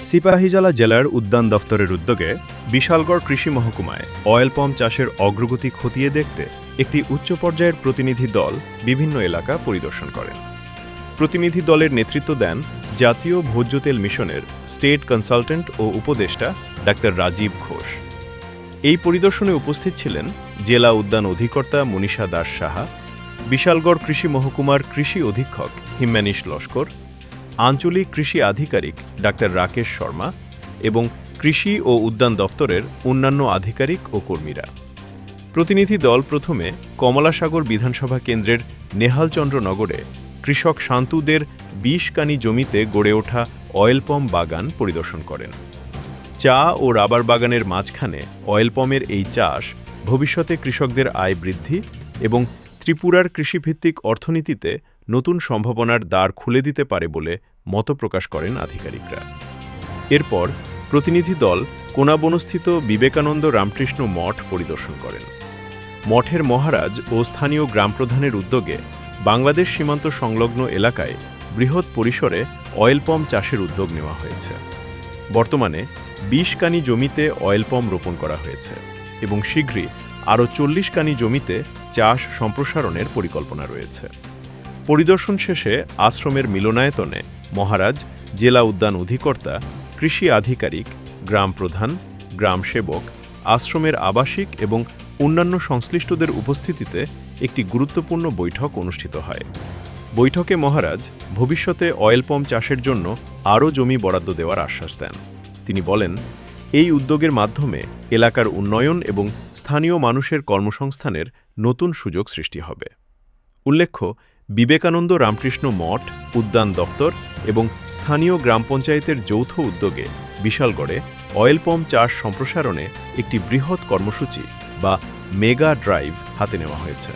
সিপাহীজলা জেলার উদ্যান দফতরের উদ্যোগে বিশালগড় কৃষি মহকুমায় অয়েল পাম চাষের অগ্রগতি খতিয়ে দেখতে একটি উচ্চ পর্যায়ের প্রতিনিধি দল বিভিন্ন এলাকা পরিদর্শন করেন। প্রতিনিধি দলের নেতৃত্ব দেন জাতীয় ভোজ্য তেল মিশনের স্টেট কনসালটেন্ট ও উপদেষ্টা ডাক্তার রাজীব ঘোষ। এই পরিদর্শনে উপস্থিত ছিলেন জেলা উদ্যান অধিকর্তা মনীষা দাস সাহা, বিশালগড় কৃষি মহকুমার কৃষি অধীক্ষক হিম্যানিশ লস্কর, আঞ্চলিক কৃষি আধিকারিক ডাক্তার রাকেশ শর্মা এবং কৃষি ও উদ্যান দফতরের অন্যান্য আধিকারিক ও কর্মীরা। প্রতিনিধি দল প্রথমে কমলাসাগর বিধানসভা কেন্দ্রের নেহালচন্দ্রনগরে কৃষক শান্তুদের ২০ কানি জমিতে গড়ে ওঠা অয়েল পাম বাগান পরিদর্শন করেন। চা ও রাবার বাগানের মাঝখানে অয়েল পামের এই চাষ ভবিষ্যতে কৃষকদের আয় বৃদ্ধি এবং ত্রিপুরার কৃষিভিত্তিক অর্থনীতিতে নতুন সম্ভাবনার দ্বার খুলে দিতে পারে বলে মত প্রকাশ করেন আধিকারিকরা। এরপর প্রতিনিধি দল কোনাবনস্থিত বিবেকানন্দ রামকৃষ্ণ মঠ পরিদর্শন করেন। মঠের মহারাজ ও স্থানীয় গ্রাম প্রধানের উদ্যোগে বাংলাদেশ সীমান্ত সংলগ্ন এলাকায় বৃহৎ পরিসরে অয়েল পাম চাষের উদ্যোগ নেওয়া হয়েছে। বর্তমানে ২০ কানি জমিতে অয়েল পাম রোপণ করা হয়েছে এবং শীঘ্রই আরও ৪০ কানি জমিতে চাষ সম্প্রসারণের পরিকল্পনা রয়েছে। পরিদর্শন শেষে আশ্রমের মিলনায়তনে মহারাজ, জেলা উদ্যান অধিকর্তা, কৃষি আধিকারিক, গ্রাম প্রধান, গ্রাম সেবক, আশ্রমের আবাসিক এবং অন্যান্য সংশ্লিষ্টদের উপস্থিতিতে একটি গুরুত্বপূর্ণ বৈঠক অনুষ্ঠিত হয়। বৈঠকে মহারাজ ভবিষ্যতে অয়েল পাম চাষের জন্য আরও জমি বরাদ্দ দেওয়ার আশ্বাস দেন। তিনি বলেন, এই উদ্যোগের মাধ্যমে এলাকার উন্নয়ন এবং স্থানীয় মানুষের কর্মসংস্থানের নতুন সুযোগ সৃষ্টি হবে। উল্লেখ্য, বিবেকানন্দ রামকৃষ্ণ মঠ, উদ্যান দফতর এবং স্থানীয় গ্রাম পঞ্চায়েতের যৌথ উদ্যোগে বিশালগড়ে অয়েল পাম চাষ সম্প্রসারণে একটি বৃহৎ কর্মসূচি বা মেগা ড্রাইভ হাতে নেওয়া হয়েছে।